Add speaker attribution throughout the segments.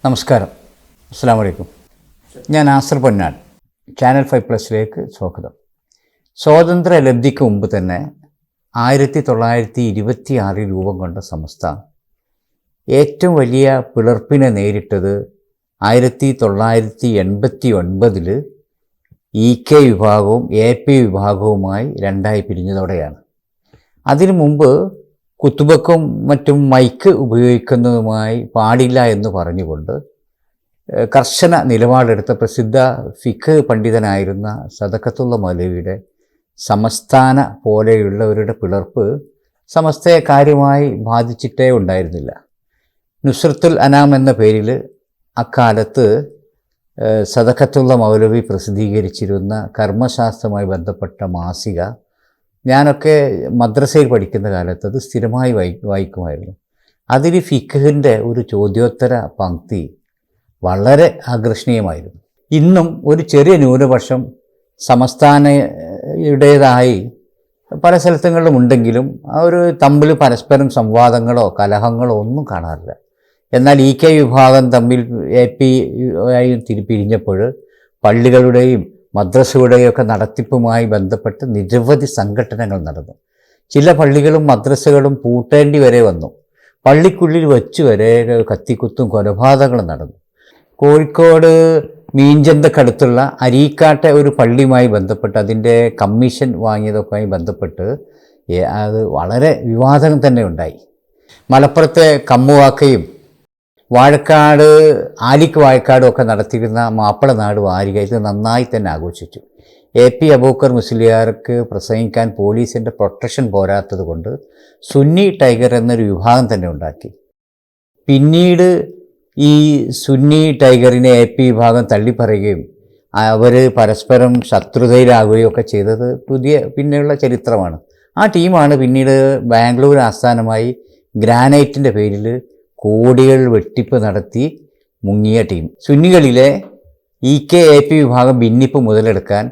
Speaker 1: നമസ്കാരം, അസ്സലാമു അലൈക്കും. ഞാൻ നാസർ പൊന്നാൻ. ചാനൽ 5+ലേക്ക് സ്വാഗതം. സ്വാതന്ത്ര്യ ലബ്ധിക്ക് മുമ്പ് തന്നെ 1926 രൂപം കൊണ്ട സംസ്ഥാനം ഏറ്റവും വലിയ പിളർപ്പിനെ നേരിട്ടത് 1989 EK വിഭാഗവും AP വിഭാഗവുമായി രണ്ടായി പിരിഞ്ഞതോടെയാണ്. അതിനു മുമ്പ് കുത്തുബക്കും മറ്റും മൈക്ക് ഉപയോഗിക്കുന്നതുമായി പാടില്ല എന്ന് പറഞ്ഞുകൊണ്ട് കർശന നിലപാടെടുത്ത പ്രസിദ്ധ ഫിഖ് പണ്ഡിതനായിരുന്ന സദഖത്തുള്ള മൗലവിയുടെ സമസ്ഥാന പോലെയുള്ളവരുടെ പിളർപ്പ് സമസ്തയെ കാര്യമായി ബാധിച്ചിട്ടേ ഉണ്ടായിരുന്നില്ല. നുസ്രത്തുൽ അനാം എന്ന പേരിൽ അക്കാലത്ത് സദഖത്തുള്ള മൗലവി പ്രസിദ്ധീകരിച്ചിരുന്ന കർമ്മശാസ്ത്രവുമായി ബന്ധപ്പെട്ട മാസിക ഞാനൊക്കെ മദ്രസയിൽ പഠിക്കുന്ന കാലത്ത് അത് സ്ഥിരമായി വായിക്കുമായിരുന്നു. അതിൽ ഫിഖിൻ്റെ ഒരു ചോദ്യോത്തര പങ്ക്തി വളരെ ആകർഷണീയമായിരുന്നു. ഇന്നും ഒരു ചെറിയ ന്യൂനപക്ഷം സമസ്ഥാനയുടേതായി പല സ്ഥലങ്ങളിലും ഉണ്ടെങ്കിലും ഒരു തമ്മിൽ പരസ്പരം സംവാദങ്ങളോ കലഹങ്ങളോ ഒന്നും കാണാറില്ല. എന്നാൽ EK വിഭാഗം തമ്മിൽ AP ആയി പിരിഞ്ഞപ്പോൾ പള്ളികളുടെയും മദ്രസയുടെയും ഒക്കെ നടത്തിപ്പുമായി ബന്ധപ്പെട്ട് നിരവധി സംഘടനകൾ നടന്നു. ചില പള്ളികളും മദ്രസകളും പൂട്ടേണ്ടി വരെ വന്നു. പള്ളിക്കുള്ളിൽ വച്ച് വരെ കത്തിക്കുത്തും കൊലപാതകങ്ങളും നടന്നു. കോഴിക്കോട് മീഞ്ചന്തക്കടുത്തുള്ള അരീക്കാട്ടെ ഒരു പള്ളിയുമായി ബന്ധപ്പെട്ട് അതിൻ്റെ കമ്മീഷൻ വാങ്ങിയതൊക്കെയുമായി ബന്ധപ്പെട്ട് അത് വളരെ വിവാദം തന്നെ ഉണ്ടായി. മലപ്പുറത്തെ കമ്മുവാക്കയും വാഴക്കാട് ആലിക്ക് വാഴക്കാടും ഒക്കെ നടത്തിയിരുന്ന മാപ്പിളനാട് വാരിക ഇത് നന്നായി തന്നെ ആഘോഷിച്ചു. AP അബൂക്കർ മുസ്ലിയാർക്ക് പ്രസംഗിക്കാൻ പോലീസിൻ്റെ പ്രൊട്ടക്ഷൻ പോരാത്തത് കൊണ്ട് സുന്നി ടൈഗർ എന്നൊരു വിഭാഗം തന്നെ ഉണ്ടാക്കി. പിന്നീട് ഈ സുന്നി ടൈഗറിനെ AP വിഭാഗം തള്ളിപ്പറയുകയും അവർ പരസ്പരം ശത്രുതയിലാകുകയും ഒക്കെ ചെയ്തത് പിന്നെയുള്ള ചരിത്രമാണ്. ആ ടീമാണ് പിന്നീട് ബാംഗ്ലൂർ ആസ്ഥാനമായി ഗ്രാനൈറ്റിൻ്റെ പേരിൽ കോടികൾ വെട്ടിപ്പ് നടത്തി മുങ്ങിയ ടീം. സുന്നികളിലെ EK AP വിഭാഗം ഭിന്നിപ്പ് മുതലെടുക്കാൻ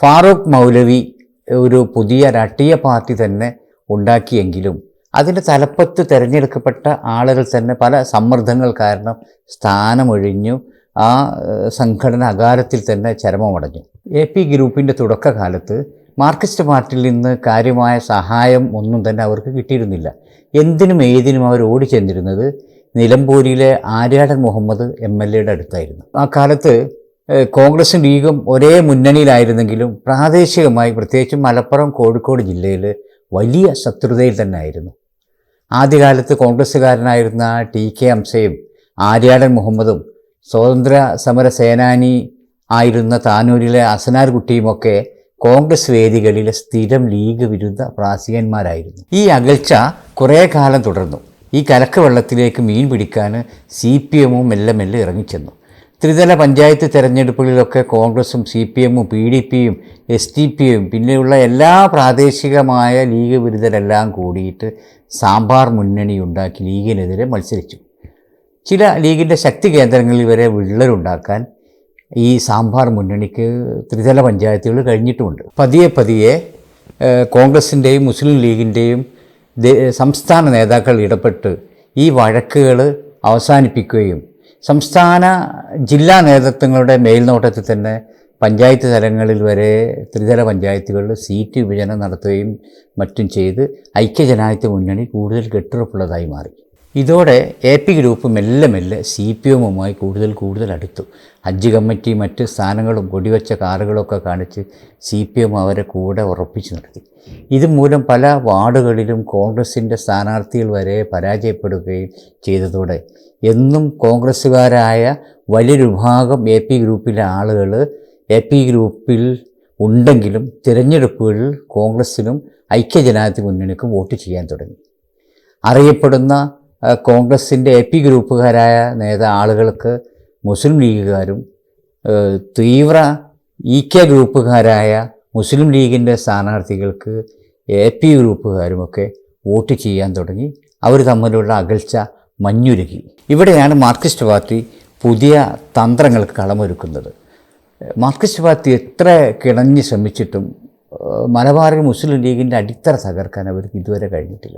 Speaker 1: ഫാറൂഖ് മൗലവി ഒരു പുതിയ രാഷ്ട്രീയ പാർട്ടി തന്നെ ഉണ്ടാക്കിയെങ്കിലും അതിൻ്റെ തലപ്പത്ത് തിരഞ്ഞെടുക്കപ്പെട്ട ആളുകൾ തന്നെ പല സമ്മർദ്ദങ്ങൾ കാരണം സ്ഥാനമൊഴിഞ്ഞു. ആ സംഘടന അകാലത്തിൽ തന്നെ ചരമമടഞ്ഞു. AP ഗ്രൂപ്പിൻ്റെ തുടക്കകാലത്ത് മാർക്സിസ്റ്റ് പാർട്ടിയിൽ നിന്ന് കാര്യമായ സഹായം ഒന്നും തന്നെ അവർക്ക് കിട്ടിയിരുന്നില്ല. എന്തിനും ഏതിനും അവർ ഓടിച്ചെന്നിരുന്നത് നിലമ്പൂരിലെ ആര്യാടൻ മുഹമ്മദ് MLA അടുത്തായിരുന്നു. ആ കാലത്ത് കോൺഗ്രസും ലീഗും ഒരേ മുന്നണിയിലായിരുന്നെങ്കിലും പ്രാദേശികമായി പ്രത്യേകിച്ചും മലപ്പുറം കോഴിക്കോട് ജില്ലയിൽ വലിയ ശത്രുതയിൽ തന്നെ ആയിരുന്നു. ആദ്യകാലത്ത് കോൺഗ്രസ്സുകാരനായിരുന്ന TK ഹംസയും ആര്യാടൻ മുഹമ്മദും സ്വാതന്ത്ര്യ സമര സേനാനി ആയിരുന്ന താനൂരിലെ അസനാർ കുട്ടിയുമൊക്കെ കോൺഗ്രസ് വേദികളിലെ സ്ഥിരം ലീഗ് വിരുദ്ധ പ്രാസികന്മാരായിരുന്നു. ഈ അകൽച്ച കുറേ കാലം തുടർന്നു. ഈ കലക്ക് വെള്ളത്തിലേക്ക് മീൻ പിടിക്കാൻ CPMും മെല്ലെ മെല്ലെ ഇറങ്ങിച്ചെന്നു. ത്രിതല പഞ്ചായത്ത് തെരഞ്ഞെടുപ്പുകളിലൊക്കെ കോൺഗ്രസും CPMും PDPയും SDPയും പിന്നെയുള്ള എല്ലാ പ്രാദേശികമായ ലീഗ് വിരുദ്ധരെല്ലാം കൂടിയിട്ട് സാമ്പാർ മുന്നണി ഉണ്ടാക്കി ലീഗിനെതിരെ മത്സരിച്ചു. ചില ലീഗിൻ്റെ ശക്തി കേന്ദ്രങ്ങളിൽ വരെ വിള്ളലുണ്ടാക്കാൻ ഈ സാമ്പാർ മുന്നണിക്ക് ത്രിതല പഞ്ചായത്തുകൾ കഴിഞ്ഞിട്ടുമുണ്ട്. പതിയെ കോൺഗ്രസിൻ്റെയും മുസ്ലിം ലീഗിൻ്റെയും സംസ്ഥാന നേതാക്കൾ ഇടപെട്ട് ഈ വഴക്കുകൾ അവസാനിപ്പിക്കുകയും സംസ്ഥാന ജില്ലാ നേതൃത്വങ്ങളുടെ മേൽനോട്ടത്തിൽ തന്നെ പഞ്ചായത്ത് തലങ്ങളിൽ വരെ ത്രിതല പഞ്ചായത്തുകളിൽ സീറ്റ് വിഭജനം നടത്തുകയും മറ്റും ചെയ്ത് ഐക്യജനാധിപത്യ മുന്നണി കൂടുതൽ കെട്ടുറപ്പുള്ളതായി മാറി. ഇതോടെ AP ഗ്രൂപ്പ് മെല്ലെ മെല്ലെ CPMുമായി കൂടുതൽ അടുത്തു. ഹജ്ജ് കമ്മിറ്റി മറ്റ് സ്ഥാനങ്ങളും കൊടിവെച്ച കാറുകളൊക്കെ കാണിച്ച് CPM അവരെ കൂടെ ഉറപ്പിച്ചു നിർത്തി. ഇതുമൂലം പല വാർഡുകളിലും കോൺഗ്രസിൻ്റെ സ്ഥാനാർത്ഥികൾ വരെ പരാജയപ്പെടുകയും ചെയ്തതോടെ എന്നും കോൺഗ്രസ്സുകാരായ വലിയൊരു വിഭാഗം AP ഗ്രൂപ്പിലെ ആളുകൾ AP ഗ്രൂപ്പിൽ ഉണ്ടെങ്കിലും തിരഞ്ഞെടുപ്പുകളിൽ കോൺഗ്രസിനും ഐക്യജനാധിപത്യ മുന്നണിക്കും വോട്ട് ചെയ്യാൻ തുടങ്ങി. അറിയപ്പെടുന്ന കോൺഗ്രസിൻ്റെ AP ഗ്രൂപ്പുകാരായ ആളുകൾക്ക് മുസ്ലിം ലീഗുകാരും തീവ്ര EK ഗ്രൂപ്പുകാരായ മുസ്ലിം ലീഗിൻ്റെ സ്ഥാനാർത്ഥികൾക്ക് AP ഗ്രൂപ്പുകാരുമൊക്കെ വോട്ട് ചെയ്യാൻ തുടങ്ങി. അവർ തമ്മിലുള്ള അകൽച്ച മഞ്ഞുരുകി. ഇവിടെയാണ് മാർക്സിസ്റ്റ് പാർട്ടി പുതിയ തന്ത്രങ്ങൾക്ക് കളമൊരുക്കുന്നത്. മാർക്സിസ്റ്റ് പാർട്ടി എത്ര കിണഞ്ഞ് ശ്രമിച്ചിട്ടും മലബാറിൽ മുസ്ലിം ലീഗിൻ്റെ അടിത്തറ തകർക്കാൻ അവർക്ക് ഇതുവരെ കഴിഞ്ഞിട്ടില്ല.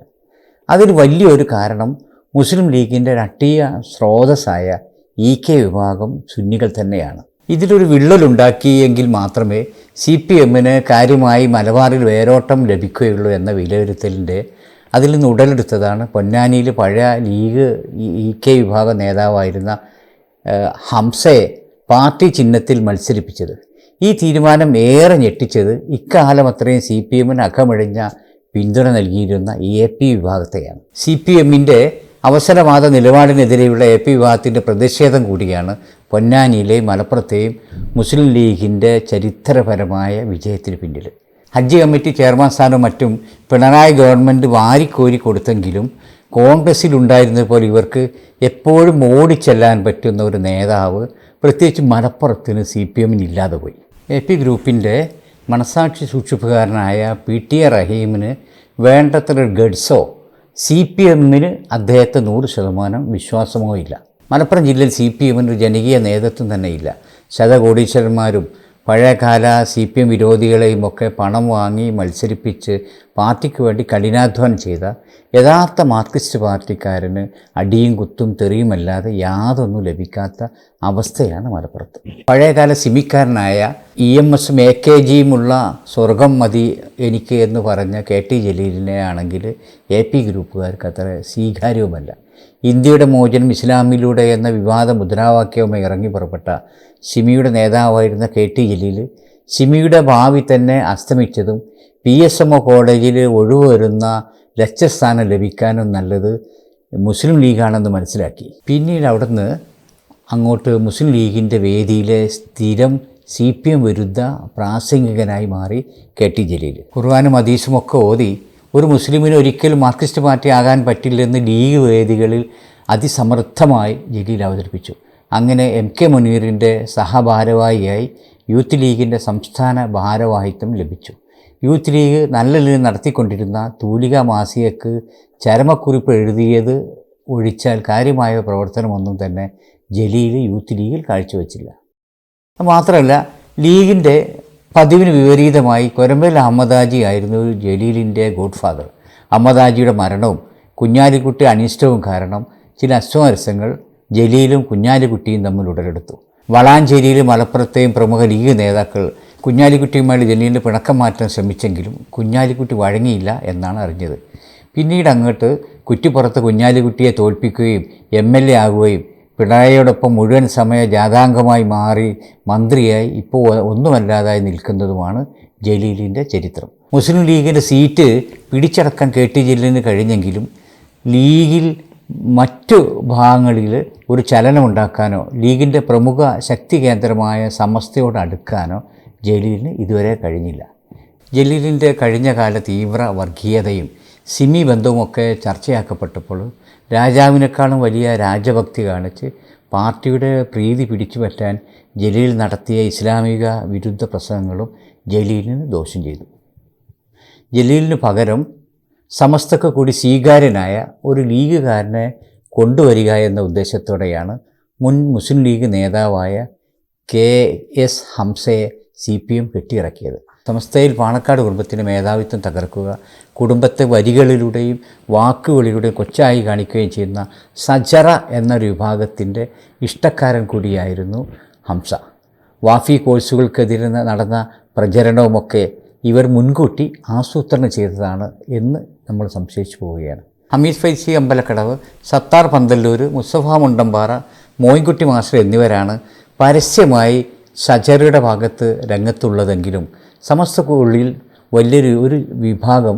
Speaker 1: അതിന് വലിയൊരു കാരണം മുസ്ലിം ലീഗിൻ്റെ രാഷ്ട്രീയ സ്രോതസ്സായ EK വിഭാഗം സുന്നികൾ തന്നെയാണ്. ഇതിലൊരു വിള്ളലുണ്ടാക്കിയെങ്കിൽ മാത്രമേ CPMന് കാര്യമായി മലബാറിൽ വേരോട്ടം ലഭിക്കുകയുള്ളൂ എന്ന വിലയിരുത്തലിൻ്റെ അതിൽ നിന്ന് ഉടലെടുത്തതാണ് പൊന്നാനിയിൽ പഴയ ലീഗ് EK വിഭാഗം നേതാവായിരുന്ന ഹംസയെ പാർട്ടി ചിഹ്നത്തിൽ മത്സരിപ്പിച്ചത്. ഈ തീരുമാനം ഏറെ ഞെട്ടിച്ചത് ഇക്കാലം അത്രയും CPMന് അകമഴിഞ്ഞ പിന്തുണ നൽകിയിരുന്ന AP വിഭാഗത്തെയാണ്. CPMൻ്റെ അവസരവാദ നിലപാടിനെതിരെയുള്ള AP വിഭാഗത്തിൻ്റെ പ്രതിഷേധം കൂടിയാണ് പൊന്നാനിയിലെയും മലപ്പുറത്തെയും മുസ്ലിം ലീഗിൻ്റെ ചരിത്രപരമായ വിജയത്തിന് പിന്നിൽ. ഹജ്ജ് കമ്മിറ്റി ചെയർമാൻ സ്ഥാനവും മറ്റും പിണറായി ഗവൺമെൻറ് വാരിക്കോരി കൊടുത്തെങ്കിലും കോൺഗ്രസ്സിലുണ്ടായിരുന്നത് പോലെ ഇവർക്ക് എപ്പോഴും ഓടിച്ചെല്ലാൻ പറ്റുന്ന ഒരു നേതാവ് പ്രത്യേകിച്ച് മലപ്പുറത്തിന് CPMന് ഇല്ലാതെ പോയി. AP ഗ്രൂപ്പിൻ്റെ മനസാക്ഷി സൂക്ഷിപ്പുകാരനായ PTA റഹീമിന് വേണ്ടത്ര ഗഡ്സോ CPMന് അദ്ദേഹത്തെ 100% വിശ്വാസമോ ഇല്ല. മലപ്പുറം ജില്ലയിൽ CPMന് ഒരു ജനകീയ നേതൃത്വം തന്നെ ഇല്ല. ശതകോടീശ്വരന്മാരും പഴയകാല CPM വിരോധികളെയും ഒക്കെ പണം വാങ്ങി മത്സരിപ്പിച്ച് പാർട്ടിക്ക് വേണ്ടി കഠിനാധ്വാനം ചെയ്ത യഥാർത്ഥ മാർക്സിസ്റ്റ് പാർട്ടിക്കാരന് അടിയും കുത്തും തെറിയുമല്ലാതെ യാതൊന്നും ലഭിക്കാത്ത അവസ്ഥയാണ് മലപ്പുറത്ത്. പഴയകാല സിമിക്കാരനായ EMSും AKGയുമുള്ള സ്വർഗം മതി എനിക്ക് എന്ന് പറഞ്ഞ KT ജലീലിനെ ആണെങ്കിൽ AP ഗ്രൂപ്പുകാർക്ക് അത്ര സ്വീകാര്യവുമല്ല. ഇന്ത്യയുടെ മോചനം ഇസ്ലാമിലൂടെ എന്ന വിവാദ മുദ്രാവാക്യവുമായി ഇറങ്ങി പുറപ്പെട്ട സിമിയുടെ നേതാവായിരുന്ന KT ജലീൽ സിമിയുടെ ഭാവി തന്നെ അസ്തമിച്ചതും PSMO കോളേജിൽ ഒഴിവ് വരുന്ന ലക്ഷ്യസ്ഥാനം ലഭിക്കാനും നല്ലത് മുസ്ലിം ലീഗാണെന്ന് മനസ്സിലാക്കി. പിന്നീട് അവിടുന്ന് അങ്ങോട്ട് മുസ്ലിം ലീഗിൻ്റെ വേദിയിലെ സ്ഥിരം CPM വിരുദ്ധ പ്രാസംഗികനായി മാറി KT ജലീൽ. ഖുർആനും ഹദീസുമൊക്കെ ഓതി ഒരു മുസ്ലിമിന് ഒരിക്കലും മാർക്സിസ്റ്റ് പാർട്ടി ആകാൻ പറ്റില്ലെന്ന് ലീഗ് വേദികളിൽ അതിസമർത്ഥമായി ജലീൽ അവതരിപ്പിച്ചു. അങ്ങനെ MK മുനീറിൻ്റെ സഹഭാരവാഹിയായി യൂത്ത് ലീഗിൻ്റെ സംസ്ഥാന ഭാരവാഹിത്വം ലഭിച്ചു. യൂത്ത് ലീഗ് നല്ല രീതിയിൽ നടത്തിക്കൊണ്ടിരുന്ന തൂലിക മാസികക്ക് ചരമക്കുറിപ്പ് എഴുതിയത് ഒഴിച്ചാൽ കാര്യമായ പ്രവർത്തനമൊന്നും തന്നെ ജലീൽ യൂത്ത് ലീഗിൽ കാഴ്ചവെച്ചില്ല. മാത്രമല്ല ലീഗിൻ്റെ പതിവിന് വിപരീതമായി കൊരമ്പേൽ അഹമ്മദ് ഹാജി ആയിരുന്നു ജലീലിൻ്റെ ഗോഡ് ഫാദർ. അഹമ്മദ് ഹാജിയുടെ മരണവും കുഞ്ഞാലിക്കുട്ടി അനിഷ്ടവും കാരണം ചില അസ്വാരസ്യങ്ങൾ ജലീലും കുഞ്ഞാലിക്കുട്ടിയും തമ്മിൽ ഉടലെടുത്തു. വളാഞ്ചേരിയിൽ മലപ്പുറത്തെയും പ്രമുഖ ലീഗ് നേതാക്കൾ കുഞ്ഞാലിക്കുട്ടിയുമായി ജലീലിന് പിണക്കം മാറ്റാൻ ശ്രമിച്ചെങ്കിലും കുഞ്ഞാലിക്കുട്ടി വഴങ്ങിയില്ല എന്നാണ് അറിഞ്ഞത്. പിന്നീട് അങ്ങോട്ട് കുറ്റിപ്പുറത്ത് കുഞ്ഞാലിക്കുട്ടിയെ തോൽപ്പിക്കുകയും MLA ആകുകയും പിണറായിയോടൊപ്പം മുഴുവൻ സമയ ജാഥാംഗമായി മാറി മന്ത്രിയായി ഇപ്പോൾ ഒന്നുമല്ലാതായി നിൽക്കുന്നതുമാണ് ജലീലിൻ്റെ ചരിത്രം. മുസ്ലിം ലീഗിൻ്റെ സീറ്റ് പിടിച്ചടക്കാൻ KT ജലീലിന് കഴിഞ്ഞെങ്കിലും ലീഗിൽ മറ്റു ഭാഗങ്ങളിൽ ഒരു ചലനമുണ്ടാക്കാനോ ലീഗിൻ്റെ പ്രമുഖ ശക്തി കേന്ദ്രമായ സമസ്തയോട് അടുക്കാനോ ജലീലിന് ഇതുവരെ കഴിഞ്ഞില്ല. ജലീലിൻ്റെ കഴിഞ്ഞ കാല തീവ്ര വർഗീയതയും സിമി ബന്ധവുമൊക്കെ ചർച്ചയാക്കപ്പെട്ടപ്പോൾ രാജാവിനേക്കാളും വലിയ രാജഭക്തി കാണിച്ച് പാർട്ടിയുടെ പ്രീതി പിടിച്ചു പറ്റാൻ ജലീൽ നടത്തിയ ഇസ്ലാമിക വിരുദ്ധ പ്രസംഗങ്ങളും ജലീലിന് ദോഷം ചെയ്തു. ജലീലിന് പകരം സമസ്തക്ക് കൂടി സ്വീകാര്യനായ ഒരു ലീഗുകാരനെ കൊണ്ടുവരിക എന്ന ഉദ്ദേശത്തോടെയാണ് മുൻ മുസ്ലിം ലീഗ് നേതാവായ KS ഹംസയെ CPM കെട്ടിയിറക്കിയത്. സമസ്തയിൽ പാണക്കാട് കുടുംബത്തിൻ്റെ മേധാവിത്വം തകർക്കുക, കുടുംബത്തെ വരികളിലൂടെയും വാക്കുകളിലൂടെയും കൊച്ചായി കാണിക്കുകയും ചെയ്യുന്ന സജറ എന്നൊരു വിഭാഗത്തിൻ്റെ ഇഷ്ടക്കാരൻ കൂടിയായിരുന്നു ഹംസ. വാഫി കോഴ്സുകൾക്കെതിരെ നടന്ന പ്രചരണവുമൊക്കെ ഇവർ മുൻകൂട്ടി ആസൂത്രണം ചെയ്തതാണ് എന്ന് നമ്മൾ സംശയിച്ചു പോവുകയാണ്. ഹമീദ് ഫൈസി അമ്പലക്കടവ്, സത്താർ പന്തല്ലൂർ, മുസ്തഫ മുണ്ടമ്പാറ, മോയിൻകുട്ടി മാസ്റ്റർ എന്നിവരാണ് പരസ്യമായി സജറയുടെ ഭാഗത്ത് രംഗത്തുള്ളതെങ്കിലും സമസ്തക്കുള്ളിൽ വലിയൊരു വിഭാഗം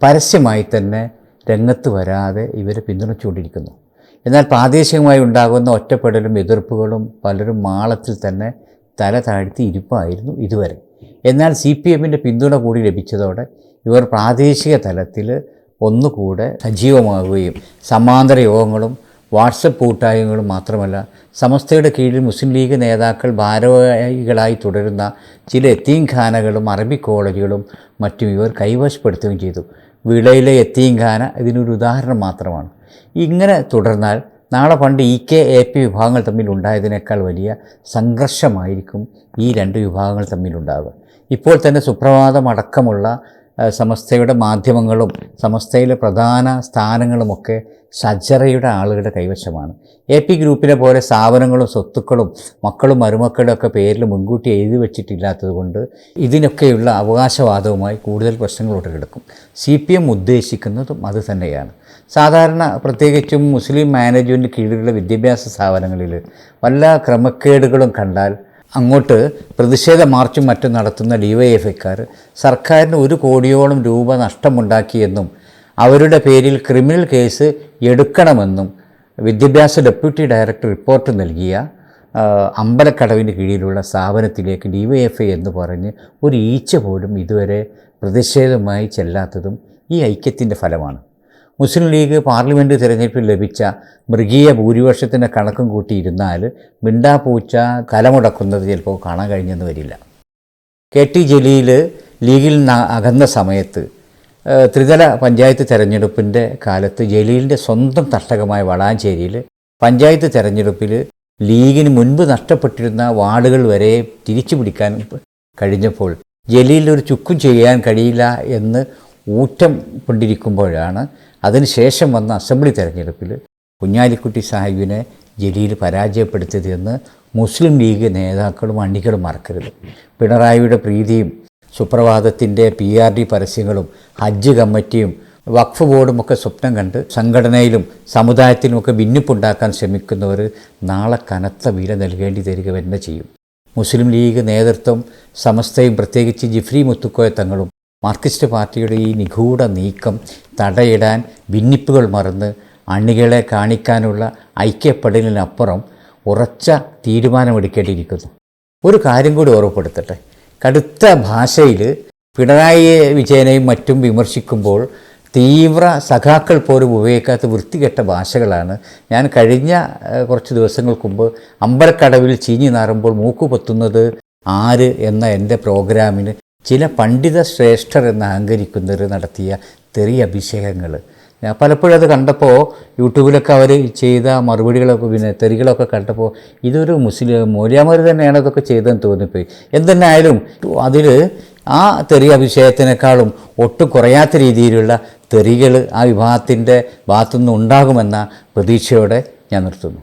Speaker 1: പരസ്യമായി തന്നെ രംഗത്ത് വരാതെ ഇവരെ പിന്തുണച്ചുകൊണ്ടിരിക്കുന്നു. എന്നാൽ പ്രാദേശികമായി ഉണ്ടാകുന്ന ഒറ്റപ്പെടലും എതിർപ്പുകളും പലരും മാളത്തിൽ തന്നെ തല താഴ്ത്തി ഇരിപ്പായിരുന്നു ഇതുവരെ. എന്നാൽ CPMൻ്റെ പിന്തുണ കൂടി ലഭിച്ചതോടെ ഇവർ പ്രാദേശിക തലത്തിൽ ഒന്നുകൂടെ സജീവമാകുകയും സമാന്തര യോഗങ്ങളും വാട്സപ്പ് കൂട്ടായ്മകളും മാത്രമല്ല സമസ്തയുടെ കീഴിൽ മുസ്ലിം ലീഗ് നേതാക്കൾ ഭാരവാഹികളായി തുടരുന്ന ചില യത്തീംഖാനകളും അറബി കോളേജുകളും മറ്റും ഇവർ കൈവശപ്പെടുത്തുകയും ചെയ്തു. വിളയിലെ യത്തീംഖാന ഇതിനൊരു ഉദാഹരണം മാത്രമാണ്. ഇങ്ങനെ തുടർന്നാൽ നാളെ പണ്ട് EK-AP വിഭാഗങ്ങൾ തമ്മിൽ ഉണ്ടായതിനേക്കാൾ വലിയ സംഘർഷമായിരിക്കും ഈ രണ്ട് വിഭാഗങ്ങൾ തമ്മിലുണ്ടാവുക. ഇപ്പോൾ തന്നെ സുപ്രഭാതം അടക്കമുള്ള സമസ്തയുടെ മാധ്യമങ്ങളും സമസ്തയിലെ പ്രധാന സ്ഥാനങ്ങളുമൊക്കെ ഷജറയുടെ ആളുകളുടെ കൈവശമാണ്. എ പി ഗ്രൂപ്പിനെ പോലെ സ്ഥാപനങ്ങളും സ്വത്തുക്കളും മക്കളും മരുമക്കളുടെ ഒക്കെ പേരിൽ മുൻകൂട്ടി എഴുതി വച്ചിട്ടില്ലാത്തത് കൊണ്ട് ഇതിനൊക്കെയുള്ള അവകാശവാദവുമായി കൂടുതൽ പ്രശ്നങ്ങൾ ഉടലെടുക്കും. CPM ഉദ്ദേശിക്കുന്നതും അത് തന്നെയാണ്. സാധാരണ പ്രത്യേകിച്ചും മുസ്ലിം മാനേജ്മെൻറ്റ് കീഴിലുള്ള വിദ്യാഭ്യാസ സ്ഥാപനങ്ങളിൽ വല്ല ക്രമക്കേടുകളും കണ്ടാൽ അങ്ങോട്ട് പ്രതിഷേധ മാർച്ചും മറ്റും നടത്തുന്ന DYFIക്കാർ സർക്കാരിന് 1 കോടിയോളം രൂപ നഷ്ടമുണ്ടാക്കിയെന്നും അവരുടെ പേരിൽ ക്രിമിനൽ കേസ് എടുക്കണമെന്നും വിദ്യാഭ്യാസ ഡെപ്യൂട്ടി ഡയറക്ടർ റിപ്പോർട്ട് നൽകിയ അമ്പലക്കടവിന് കീഴിലുള്ള സ്ഥാപനത്തിലേക്ക് DYFI എന്ന് പറഞ്ഞ് ഒരു ഈച്ച പോലും ഇതുവരെ പ്രതിഷേധമായി ചെല്ലാത്തതും ഈ ഐക്യത്തിൻ്റെ ഫലമാണ്. മുസ്ലിം ലീഗ് പാർലമെൻറ്റ് തിരഞ്ഞെടുപ്പിൽ ലഭിച്ച മൃഗീയ ഭൂരിപക്ഷത്തിൻ്റെ കണക്കും കൂട്ടിയിരുന്നാൽ മിണ്ടാപ്പൂച്ച കലമുടക്കുന്നത് ചിലപ്പോൾ കാണാൻ കഴിഞ്ഞെന്ന് വരില്ല. KT ജലീൽ ലീഗിൽ നിന്ന് അകന്ന സമയത്ത് ത്രിതല പഞ്ചായത്ത് തെരഞ്ഞെടുപ്പിൻ്റെ കാലത്ത് ജലീലിൻ്റെ സ്വന്തം തട്ടകമായ വളാഞ്ചേരിയിൽ പഞ്ചായത്ത് തെരഞ്ഞെടുപ്പിൽ ലീഗിന് മുൻപ് നഷ്ടപ്പെട്ടിരുന്ന വാർഡുകൾ വരെ തിരിച്ചു പിടിക്കാൻ കഴിഞ്ഞപ്പോൾ ജലീലിനൊരു ചുക്കും ചെയ്യാൻ കഴിയില്ല എന്ന് ഊറ്റം കൊണ്ടിരിക്കുമ്പോഴാണ് അതിനുശേഷം വന്ന അസംബ്ലി തെരഞ്ഞെടുപ്പിൽ കുഞ്ഞാലിക്കുട്ടി സാഹിബിനെ ജലീൽ പരാജയപ്പെടുത്തിയതെന്ന് മുസ്ലിം ലീഗ് നേതാക്കളും അണികളും മറക്കരുത്. പിണറായിയുടെ പ്രീതിയും സുപ്രഭാതത്തിൻ്റെ PRD പരസ്യങ്ങളും ഹജ്ജ് കമ്മിറ്റിയും വഖഫ് ബോർഡുമൊക്കെ സ്വപ്നം കണ്ട് സംഘടനയിലും സമുദായത്തിലുമൊക്കെ ഭിന്നിപ്പുണ്ടാക്കാൻ ശ്രമിക്കുന്നവർ നാളെ കനത്ത വില നൽകേണ്ടി തരിക തന്നെ ചെയ്യും. മുസ്ലിം ലീഗ് നേതൃത്വം സമസ്തയും പ്രത്യേകിച്ച് ജിഫ്രി മുത്തുക്കോയ തങ്ങളും മാർക്സിസ്റ്റ് പാർട്ടിയുടെ ഈ നിഗൂഢ നീക്കം തടയിടാൻ ഭിന്നിപ്പുകൾ മറന്ന് അണികളെ കാണിക്കാനുള്ള ഐക്യപ്പെടലിനപ്പുറം ഉറച്ച തീരുമാനമെടുക്കേണ്ടിയിരിക്കുന്നു. ഒരു കാര്യം കൂടി ഓർമ്മപ്പെടുത്തട്ടെ. കടുത്ത ഭാഷയിൽ പിണറായി വിജയനെയും മറ്റും വിമർശിക്കുമ്പോൾ തീവ്ര സഖാക്കൾ പോലും ഉപയോഗിക്കാത്ത വൃത്തികെട്ട ഭാഷകളാണ് ഞാൻ കഴിഞ്ഞ കുറച്ച് ദിവസങ്ങൾക്ക് മുമ്പ് അമ്പലക്കടവിൽ ചീഞ്ഞു നാറുമ്പോൾ മൂക്കുപൊത്തുന്നത് ആര് എന്ന എൻ്റെ പ്രോഗ്രാമിന് ചില പണ്ഡിത ശ്രേഷ്ഠർ എന്ന് അഹങ്കരിക്കുന്നവർ നടത്തിയ തെറി അഭിഷേകങ്ങൾ ഞാൻ പലപ്പോഴും അത് കണ്ടപ്പോൾ യൂട്യൂബിലൊക്കെ അവർ ചെയ്ത മറുപടികളൊക്കെ പിന്നെ തെറികളൊക്കെ കണ്ടപ്പോൾ ഇതൊരു മുസ്ലിം മൗലവിമാർ തന്നെയാണ് അതൊക്കെ ചെയ്തതെന്ന് തോന്നിപ്പോയി. എന്തെന്നെ ആയാലും അതിൽ ആ തെറി അഭിഷേകത്തിനേക്കാളും ഒട്ടും കുറയാത്ത രീതിയിലുള്ള തെറികൾ ആ വിഭാഗത്തിൻ്റെ ഭാഗത്തുനിന്ന് ഉണ്ടാകുമെന്ന പ്രതീക്ഷയോടെ ഞാൻ നിർത്തുന്നു.